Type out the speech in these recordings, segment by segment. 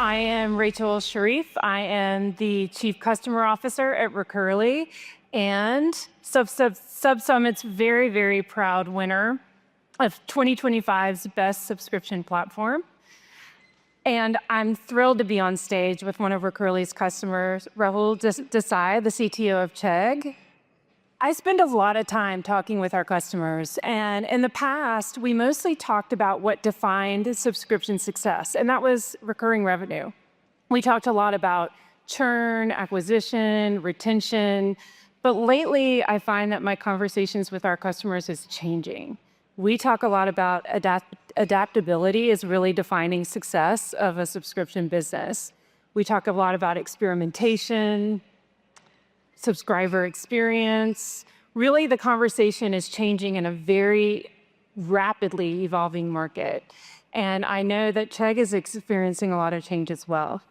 I am Rachel Sharif. I am the Chief Customer Officer at Recurly and SubSummit's very, very proud winner of 2025's Best Subscription Platform. And I'm thrilled to be on stage with one of Recurly's customers, Rahul Desai, the CTO of Chegg. I spend a lot of time talking with our customers, and in the past, we mostly talked about what defined subscription success, and that was recurring revenue. We talked a lot about churn, acquisition, retention, but lately, I find that my conversations with our customers is changing. We talk a lot about adaptability is really defining success of a subscription business. We talk a lot about experimentation, subscriber experience. Really, the conversation is changing in a very rapidly evolving market. And I know that Chegg is experiencing a lot of change as well.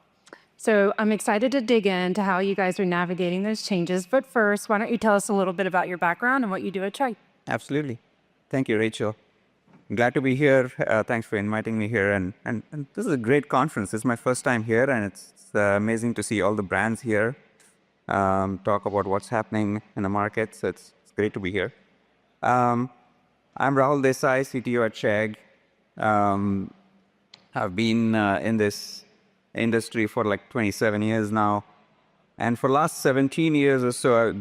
So I'm excited to dig into how you guys are navigating those changes. But first, why don't you tell us a little bit about your background and what you do at Chegg? Absolutely. Thank you, Rachel. I'm glad to be here. Thanks for inviting me here. And this is a great conference. This is my first time here, and it's amazing to see all the brands here. Talk about what's happening in the market. So it's great to be here. I'm Rahul Desai, CTO at Chegg. I've been in this industry for like 27 years now. And for the last 17 years or so,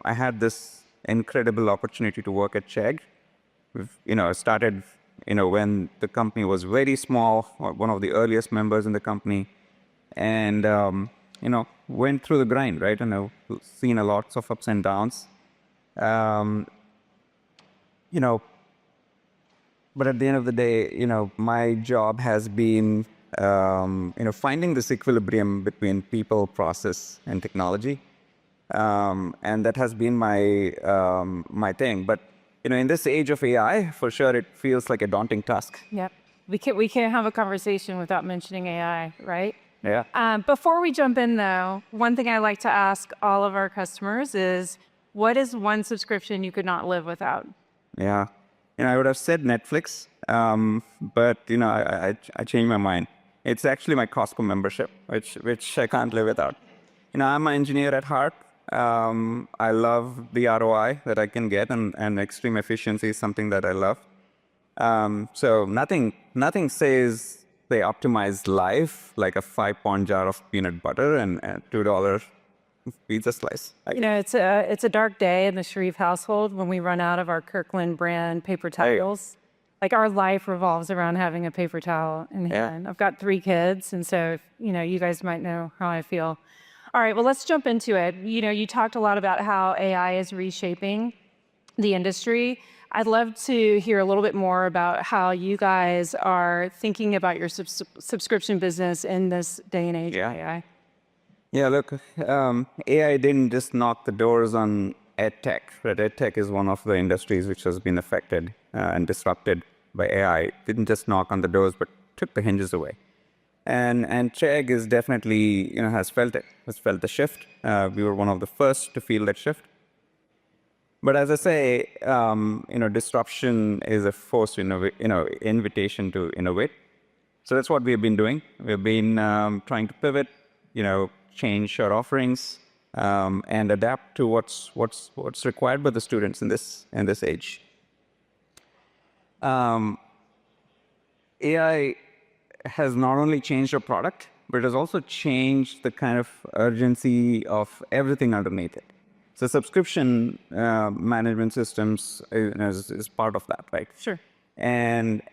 I had this incredible opportunity to work at Chegg. I started, when the company was very small, one of the earliest members in the company. And, went through the grind, right? And I've seen a lots of ups and downs. But at the end of the day, my job has been, finding this equilibrium between people, process, and technology. And that has been my thing. But, in this age of AI, for sure, it feels like a daunting task. Yep. We can't have a conversation without mentioning AI, right? Yeah. Before we jump in, though, one thing I like to ask all of our customers is, what is one subscription you could not live without? Yeah. I would have said Netflix, but, I changed my mind. It's actually my Costco membership, which I can't live without. I'm an engineer at heart. I love the ROI that I can get, and extreme efficiency is something that I love. So nothing says they optimize life like a 5-pound jar of peanut butter and $2 pizza slice. It's a dark day in the Sharif household when we run out of our Kirkland brand paper towels. Like, our life revolves around having a paper towel in hand. I've got 3 kids, and so you guys might know how I feel. All right, well, let's jump into it. You talked a lot about how AI is reshaping the industry. I'd love to hear a little bit more about how you guys are thinking about your subscription business in this day and age of AI. Yeah, look, AI didn't just knock the doors on edtech. Right? Edtech is one of the industries which has been affected and disrupted by AI. It didn't just knock on the doors, but took the hinges away. And Chegg is definitely, has felt it, has felt the shift. We were one of the first to feel that shift. But as I say, disruption is a forced invitation to innovate. So that's what we've been doing. We've been trying to pivot, change our offerings, and adapt to what's required by the students in this age. AI has not only changed our product, but it has also changed the kind of urgency of everything underneath it. So subscription management systems is part of that, right? Sure. And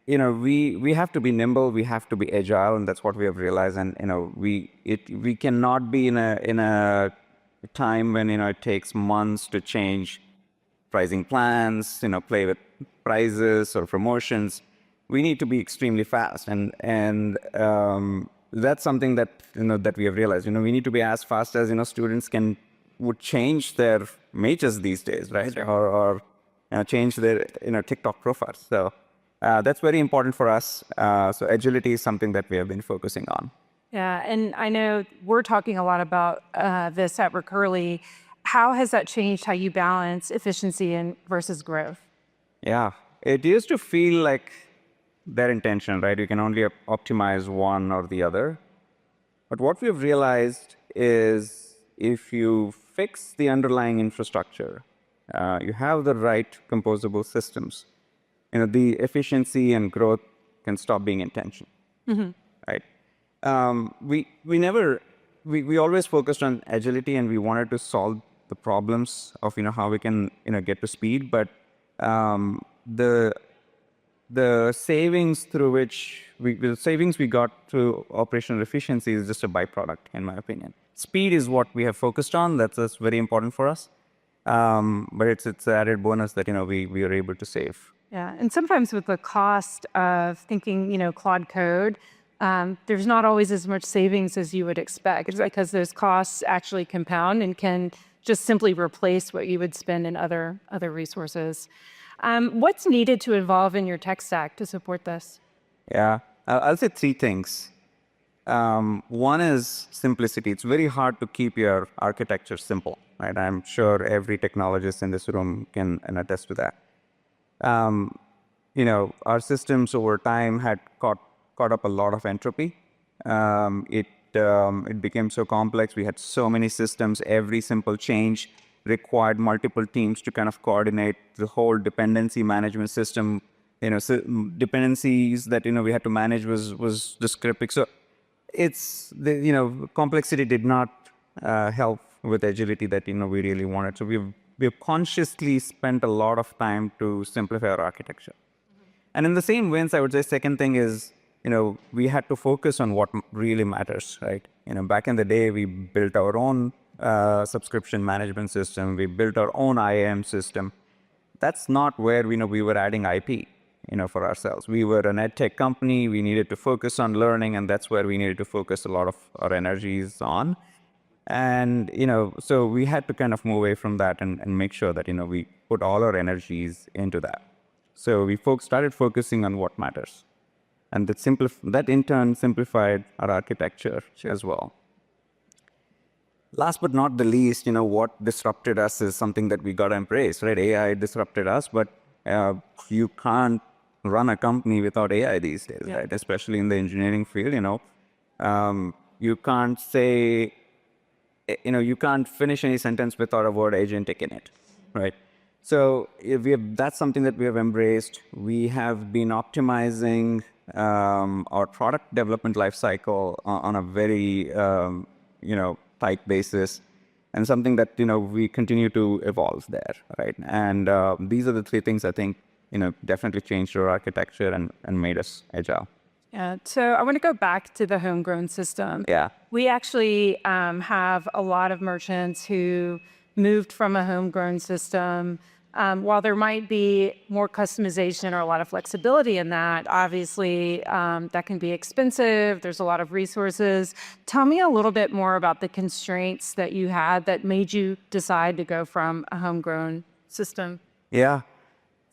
we have to be nimble, we have to be agile, and that's what we have realized. And we cannot be in a time when it takes months to change pricing plans, play with prices or promotions. We need to be extremely fast, and that's something that that we have realized. We need to be as fast as students would change their majors these days, right? Sure. Or change their TikTok profiles. So that's very important for us. So agility is something that we have been focusing on. Yeah, and I know we're talking a lot about this at Recurly. How has that changed how you balance efficiency versus growth? Yeah, it used to feel like their intention, right? You can only optimize one or the other. But what we've realized is if you fix the underlying infrastructure, you have the right composable systems, the efficiency and growth can stop being in tension, right? We never, we always focused on agility and we wanted to solve the problems of, how we can, get to speed. But the savings through which the savings we got through operational efficiency is just a byproduct, in my opinion. Speed is what we have focused on. That's very important for us. But it's an added bonus that, we are able to save. Yeah, and sometimes with the cost of thinking, Claude Code, there's not always as much savings as you would expect because those costs actually compound and can just simply replace what you would spend in other resources. What's needed to evolve in your tech stack to support this? Yeah, I'll say three things. One is simplicity. It's very hard to keep your architecture simple, right? I'm sure every technologist in this room can attest to that. Our systems over time had caught up a lot of entropy. It became so complex. We had so many systems. Every simple change required multiple teams to kind of coordinate the whole dependency management system. Dependencies that we had to manage was just cryptic. So it's the complexity did not help with agility that we really wanted. So we've consciously spent a lot of time to simplify our architecture. And in the same veins, I would say second thing is we had to focus on what really matters, right? Back in the day, we built our own subscription management system. We built our own IAM system. That's not where we were adding IP. For ourselves. We were an edtech company. We needed to focus on learning, and that's where we needed to focus a lot of our energies on. And, so we had to kind of move away from that and make sure that, we put all our energies into that. So we started focusing on what matters. And that in turn simplified our architecture as well. Last but not the least, what disrupted us is something that we got to embrace, right? AI disrupted us, but you can't run a company without AI these days, right? Especially in the engineering field, you can't say, you can't finish any sentence without a word agentic in it, right? So that's something that we have embraced. We have been optimizing our product development lifecycle on a very, tight basis, and something that we continue to evolve there, right? And these are the three things I think definitely changed our architecture and made us agile. Yeah. So I want to go back to the homegrown system. Yeah. We actually have a lot of merchants who moved from a homegrown system. While there might be more customization or a lot of flexibility in that, obviously that can be expensive. There's a lot of resources. Tell me a little bit more about the constraints that you had that made you decide to go from a homegrown system. Yeah.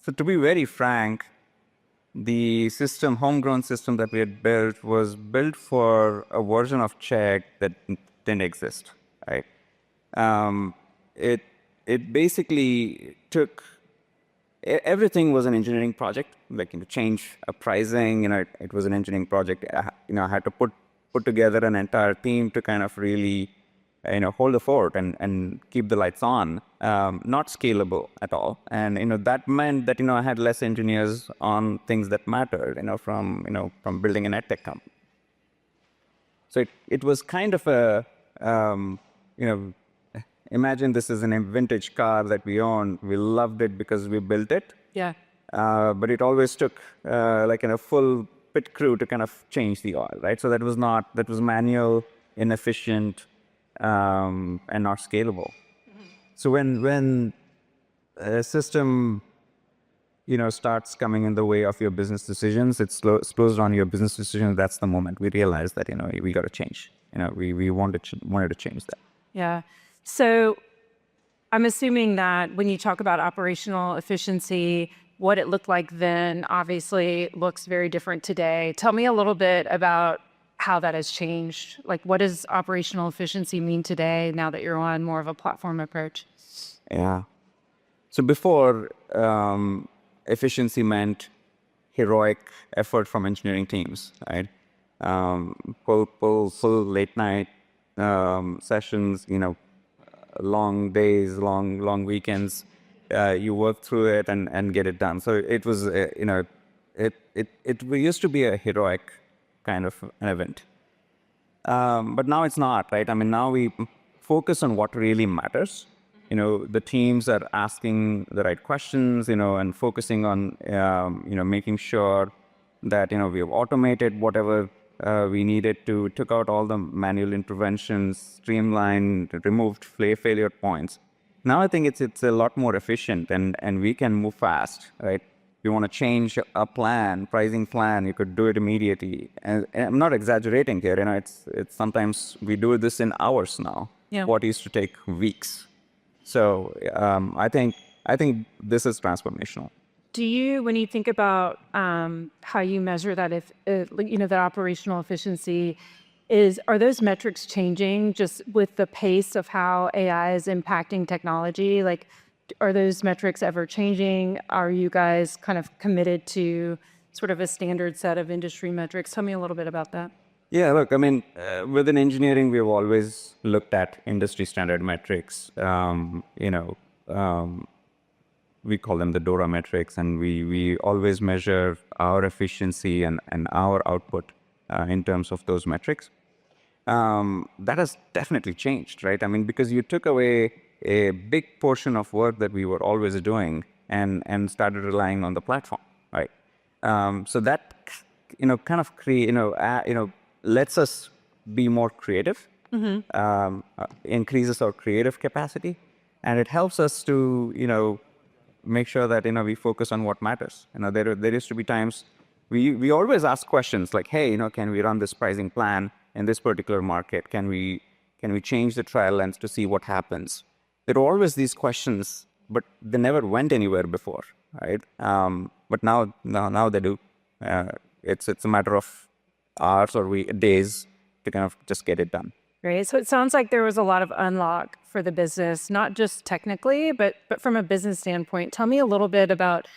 So to be very frank, the homegrown system that we had built was built for a version of Chegg that didn't exist, right? It basically took everything was an engineering project, like change a pricing. It was an engineering project. I had to put together an entire team to kind of really hold the fort and keep the lights on. Not scalable at all. And that meant that I had less engineers on things that mattered. From building an edtech company. So it was kind of a imagine this is a vintage car that we own. We loved it because we built it. Yeah. But it always took a full pit crew to kind of change the oil, right? So that was manual, inefficient, and not scalable. Mm-hmm. So when a system starts coming in the way of your business decisions, it slows down your business decisions. That's the moment we realized that we got to change. We wanted to change that. Yeah. So I'm assuming that when you talk about operational efficiency, what it looked like then obviously looks very different today. Tell me a little bit about how that has changed. Like, what does operational efficiency mean today now that you're on more of a platform approach? Yeah. So before, efficiency meant heroic effort from engineering teams, right? full late night sessions, long days, long weekends. You work through it and get it done. So it was, it used to be a heroic kind of an event. But now it's not, right? I mean, now we focus on what really matters. The teams are asking the right questions, and focusing on, making sure that, we have automated whatever we needed to, took out all the manual interventions, streamlined, removed failure points. Now I think it's a lot more efficient, and we can move fast, right? You want to change a pricing plan, you could do it immediately. And I'm not exaggerating here. It's sometimes we do this in hours now. Yeah. What used to take weeks. So I think this is transformational. Do you, when you think about how you measure that, if that operational efficiency, are those metrics changing just with the pace of how AI is impacting technology? Like, are those metrics ever changing? Are you guys kind of committed to sort of a standard set of industry metrics? Tell me a little bit about that. Yeah, look, I mean, within engineering, we've always looked at industry standard metrics. We call them the DORA metrics, and we always measure our efficiency and our output in terms of those metrics. That has definitely changed, right? I mean, because you took away a big portion of work that we were always doing and started relying on the platform, right? So that, kind of lets us be more creative, increases our creative capacity, and it helps us to, make sure that, we focus on what matters. There used to be times we always ask questions like, hey, can we run this pricing plan in this particular market? Can we change the trial length to see what happens? There were always these questions, but they never went anywhere before, right? But now they do. It's a matter of hours or days to kind of just get it done. Great. So it sounds like there was a lot of unlock for the business, not just technically, but from a business standpoint. Tell me a little bit about,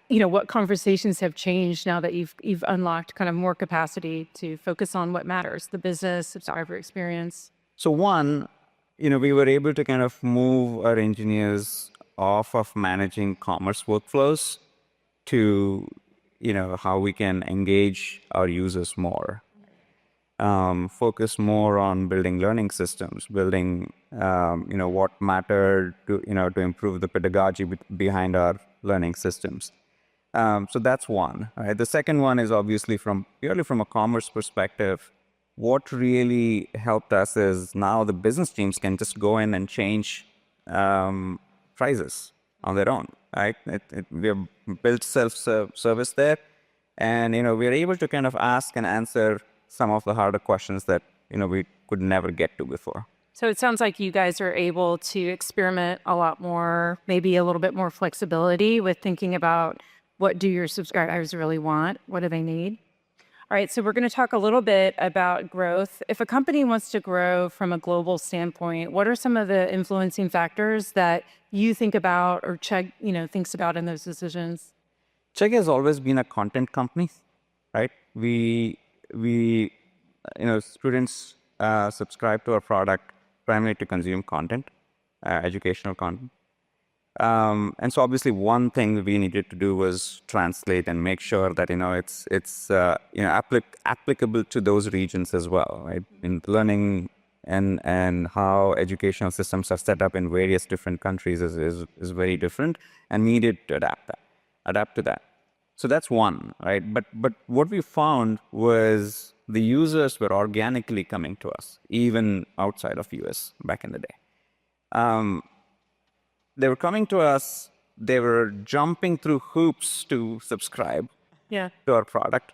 what conversations have changed now that you've unlocked kind of more capacity to focus on what matters, the business, subscriber experience. So one, we were able to kind of move our engineers off of managing commerce workflows to, how we can engage our users more. Focus more on building learning systems, building, what mattered to improve the pedagogy behind our learning systems. So that's one. Right? The second one is obviously purely from a commerce perspective. What really helped us is now the business teams can just go in and change prices on their own. Right? We have built self-service there, and we are able to kind of ask and answer some of the harder questions that we could never get to before. So it sounds like you guys are able to experiment a lot more, maybe a little bit more flexibility with thinking about what do your subscribers really want? What do they need? All right, so we're going to talk a little bit about growth. If a company wants to grow from a global standpoint, what are some of the influencing factors that you think about or Chegg, thinks about in those decisions? Chegg has always been a content company, right? Students subscribe to our product primarily to consume content, educational content. And so obviously one thing we needed to do was translate and make sure that, it's applicable to those regions as well, right? In learning and how educational systems are set up in various different countries is very different, and we needed to adapt to that. So that's one, right? But what we found was the users were organically coming to us, even outside of US back in the day. They were coming to us, they were jumping through hoops to subscribe to our product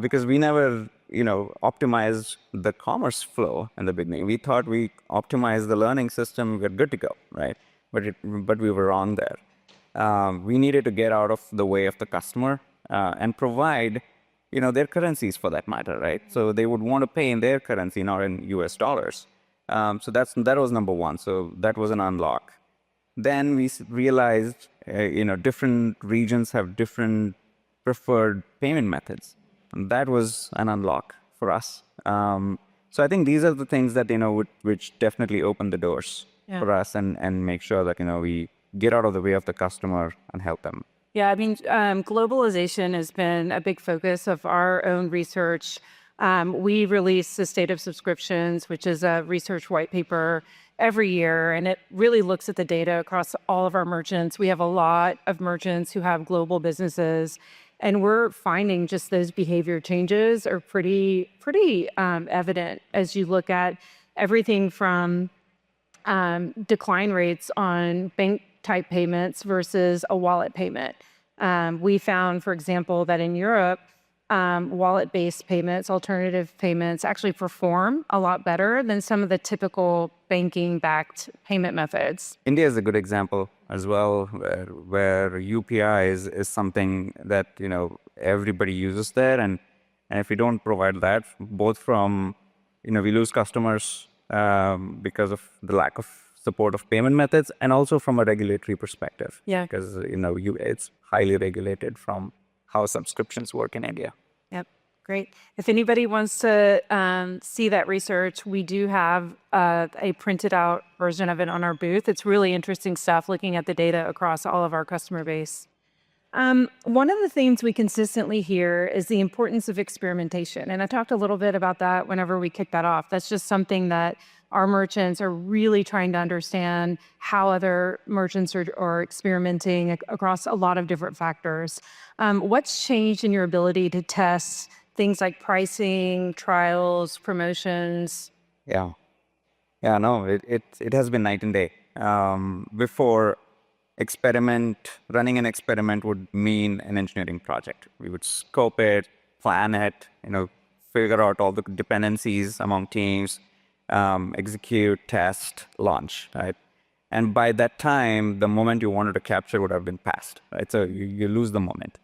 because we never, optimized the commerce flow in the beginning. We thought we optimized the learning system, we're good to go, right? But we were wrong there. We needed to get out of the way of the customer and provide, their currencies for that matter, right? So they would want to pay in their currency, not in US dollars. So that was number one. So that was an unlock. Then we realized, different regions have different preferred payment methods. And that was an unlock for us. So I think these are the things that, which definitely open the doors for us and make sure that, we get out of the way of the customer and help them. Yeah, I mean, globalization has been a big focus of our own research. We release the State of Subscriptions, which is a research white paper every year, and it really looks at the data across all of our merchants. We have a lot of merchants who have global businesses, and we're finding just those behavior changes are pretty evident as you look at everything from decline rates on bank type payments versus a wallet payment. We found, for example, that in Europe, wallet-based payments, alternative payments actually perform a lot better than some of the typical banking-backed payment methods. India is a good example as well, where UPI is something that, everybody uses there. And if we don't provide that, both from, we lose customers because of the lack of support of payment methods, and also from a regulatory perspective. Yeah. Because, it's highly regulated from how subscriptions work in India. Yep. Great. If anybody wants to see that research, we do have a printed out version of it on our booth. It's really interesting stuff looking at the data across all of our customer base. One of the themes we consistently hear is the importance of experimentation. And I talked a little bit about that whenever we kicked that off. That's just something that our merchants are really trying to understand how other merchants are experimenting across a lot of different factors. What's changed in your ability to test things like pricing, trials, promotions? Yeah. Yeah, no, it has been night and day. Before, running an experiment would mean an engineering project. We would scope it, plan it, figure out all the dependencies among teams, execute, test, launch, right? And by that time, the moment you wanted to capture would have been passed, right? So you lose the moment.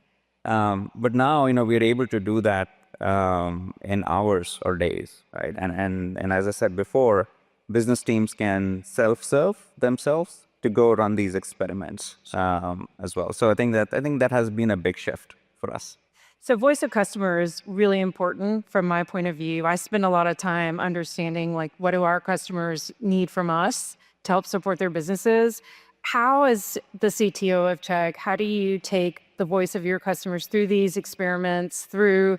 But now, we're able to do that in hours or days, right? And as I said before, business teams can self-serve themselves to go run these experiments as well. So I think that has been a big shift for us. So voice of customer is really important from my point of view. I spend a lot of time understanding what do our customers need from us to help support their businesses. How is the CTO of Chegg, how do you take the voice of your customers through these experiments, through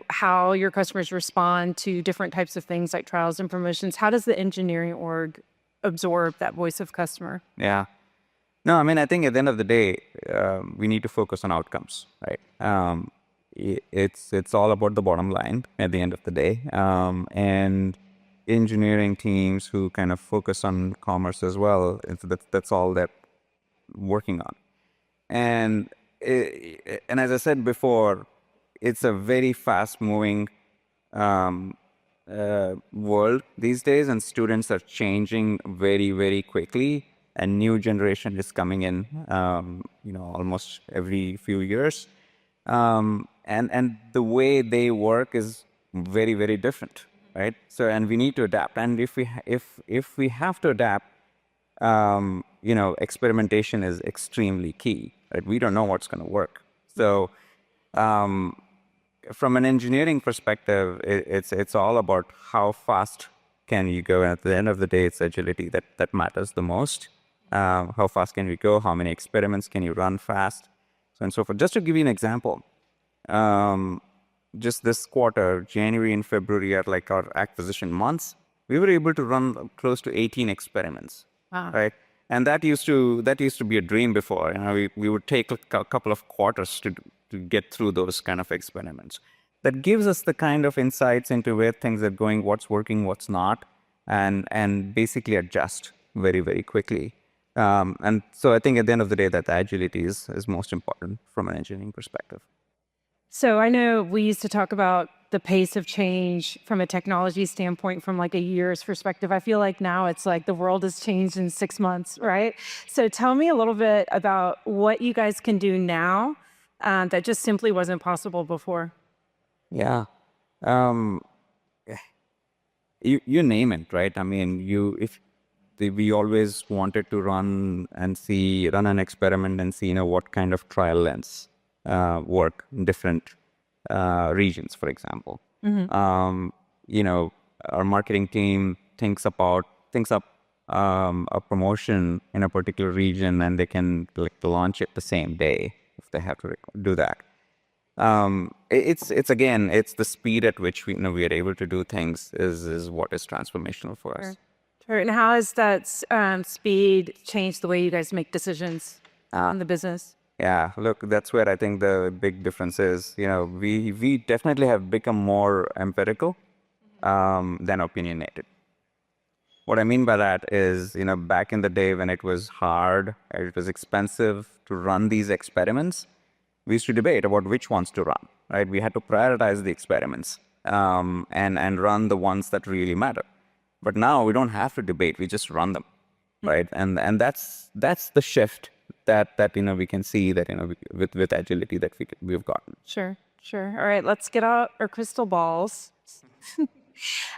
how your customers respond to different types of things like trials and promotions? How does the engineering org absorb that voice of customer? Yeah. No, I mean, I think at the end of the day, we need to focus on outcomes, right? It's all about the bottom line at the end of the day. And engineering teams who kind of focus on commerce as well, that's all they're working on. And as I said before, it's a very fast-moving world these days, and students are changing very, very quickly. A new generation is coming in, almost every few years, and the way they work is very, very different, right? So, and we need to adapt. And if we have to adapt, experimentation is extremely key, right? We don't know what's going to work. So, from an engineering perspective, it's all about how fast can you go. And at the end of the day, it's agility that matters the most. How fast can we go? How many experiments can you run fast? So and so forth. Just to give you an example, just this quarter, January and February are like our acquisition months. We were able to run close to 18 experiments, right? And that used to be a dream before. We would take a couple of quarters to get through those kind of experiments. That gives us the kind of insights into where things are going, what's working, what's not, and basically adjust very, very quickly. And so I think at the end of the day, that the agility is most important from an engineering perspective. So I know we used to talk about the pace of change from a technology standpoint from a year's perspective. I feel like now it's like the world has changed in 6 months, right? So tell me a little bit about what you guys can do now that just simply wasn't possible before. Yeah. You name it, right? I mean, we always wanted to run an experiment and see, what kind of trial lengths work in different regions, for example. You know, our marketing team thinks up a promotion in a particular region, and they can like launch it the same day if they have to do that. It's again, it's the speed at which we are able to do things is what is transformational for us. Sure. Sure. And how has that speed changed the way you guys make decisions in the business? Yeah, look, that's where I think the big difference is. We definitely have become more empirical than opinionated. What I mean by that is, back in the day when it was hard, it was expensive to run these experiments, we used to debate about which ones to run, right? We had to prioritize the experiments and run the ones that really matter. But now we don't have to debate; we just run them, right? And that's the shift that we can see that with agility that we've gotten. Sure. Sure. All right. Let's get out our crystal balls.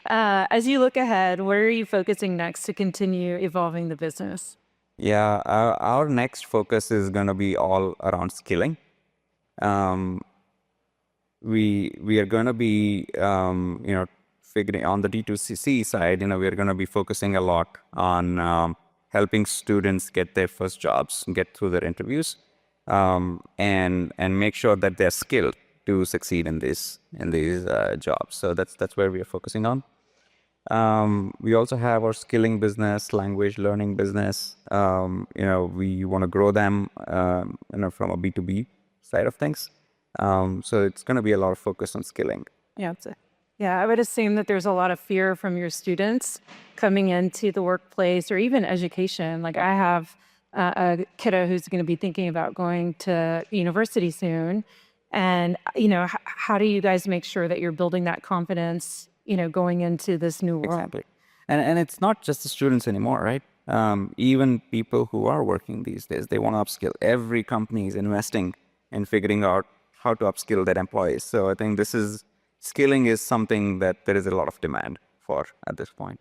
As you look ahead, where are you focusing next to continue evolving the business? Yeah, our next focus is going to be all around skilling. We are going to be figuring on the D2C side. We are going to be focusing a lot on helping students get their first jobs, get through their interviews, and make sure that they're skilled to succeed in these jobs. So that's where we are focusing on. We also have our skilling business, language learning business. We want to grow them, from a B2B side of things. So it's going to be a lot of focus on skilling. Yeah. Yeah. I would assume that there's a lot of fear from your students coming into the workplace or even education. Like I have a kiddo who's going to be thinking about going to university soon. And, how do you guys make sure that you're building that confidence, going into this new world? Exactly. And it's not just the students anymore, right? Even people who are working these days, they want to upskill. Every company is investing in figuring out how to upskill their employees. So I think skilling is something that there is a lot of demand for at this point.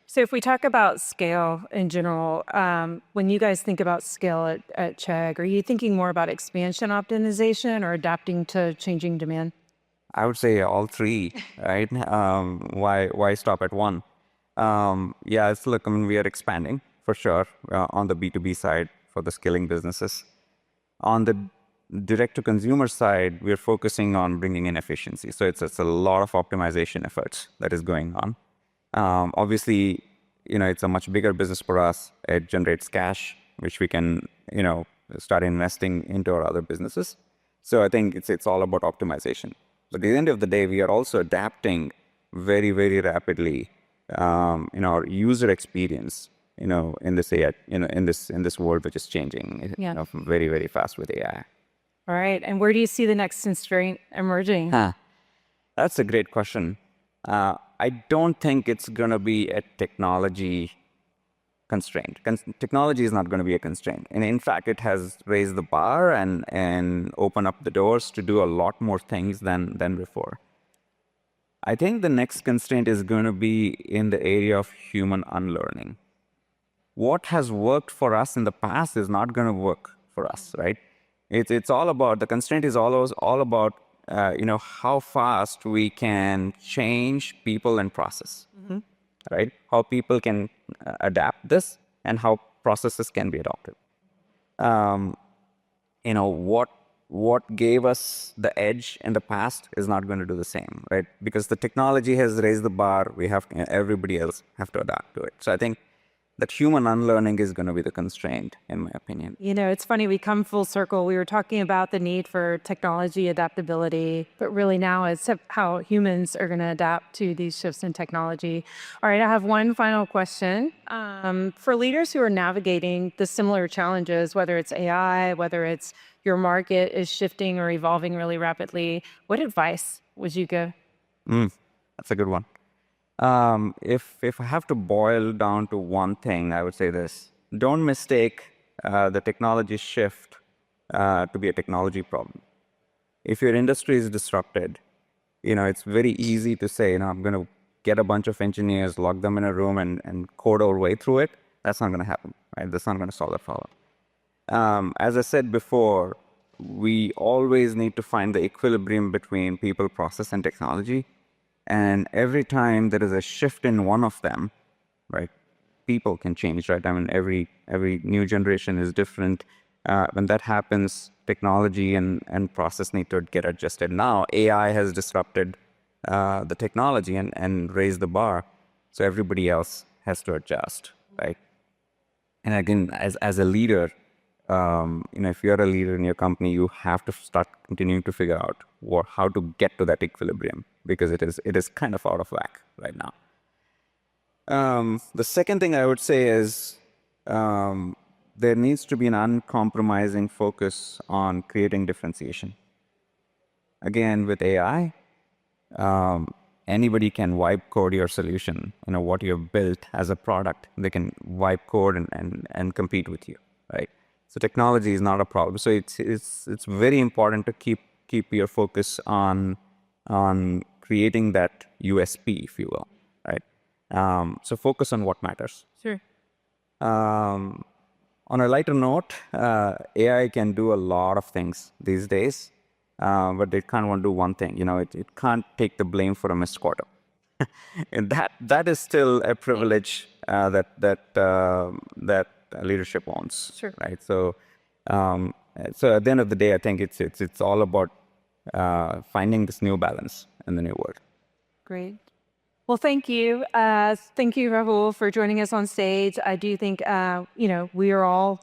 So if we talk about scale in general, when you guys think about scale at Chegg, are you thinking more about expansion optimization or adapting to changing demand? I would say all three, right? Why stop at one? Yeah, look, we are expanding for sure on the B2B side for the skilling businesses. On the direct-to-consumer side, we're focusing on bringing in efficiency. So it's a lot of optimization efforts that is going on. Obviously, it's a much bigger business for us. It generates cash, which we can, start investing into our other businesses. So I think it's all about optimization. But at the end of the day, we are also adapting very, very rapidly, our user experience, in this AI, in this world which is changing, very, very fast with AI. All right. And where do you see the next constraint emerging? That's a great question. I don't think it's going to be a technology constraint. Technology is not going to be a constraint. And in fact, it has raised the bar and opened up the doors to do a lot more things than before. I think the next constraint is going to be in the area of human unlearning. What has worked for us in the past is not going to work for us, right? It's all about, the constraint is always all about how fast we can change people and process, right? How people can adapt this and how processes can be adopted. What gave us the edge in the past is not going to do the same, right? Because the technology has raised the bar, everybody else have to adapt to it. So I think that human unlearning is going to be the constraint, in my opinion. It's funny, we come full circle. We were talking about the need for technology adaptability, but really now it's how humans are going to adapt to these shifts in technology. All right, I have one final question. For leaders who are navigating the similar challenges, whether it's AI, whether it's your market is shifting or evolving really rapidly, what advice would you give? That's a good one. If I have to boil down to one thing, I would say this: don't mistake the technology shift to be a technology problem. If your industry is disrupted, it's very easy to say, I'm going to get a bunch of engineers, lock them in a room, and code our way through it. That's not going to happen, right? That's not going to solve the problem. As I said before, we always need to find the equilibrium between people, process, and technology. And every time there is a shift in one of them, right, people can change, right? I mean, every new generation is different. When that happens, technology and process need to get adjusted. Now, AI has disrupted the technology and raised the bar, so everybody else has to adjust, right? And again, as a leader, if you're a leader in your company, you have to start continuing to figure out how to get to that equilibrium, because it is kind of out of whack right now. The second thing I would say is there needs to be an uncompromising focus on creating differentiation. Again, with AI, anybody can wipe code your solution. What you've built as a product, they can wipe code and compete with you, right? So technology is not a problem. So it's very important to keep your focus on creating that USP, if you will, right? So focus on what matters. Sure. On a lighter note, AI can do a lot of things these days, but it can't want to do one thing. It can't take the blame for a missed quarter, and that is still a privilege that leadership owns. Sure. Right. So at the end of the day, I think it's all about finding this new balance in the new world. Great. Well, thank you. Thank you, Rahul, for joining us on stage. I do think, we are all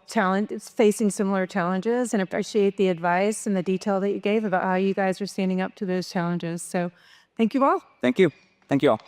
facing similar challenges, and appreciate the advice and the detail that you gave about how you guys are standing up to those challenges. So thank you all. Thank you. Thank you all.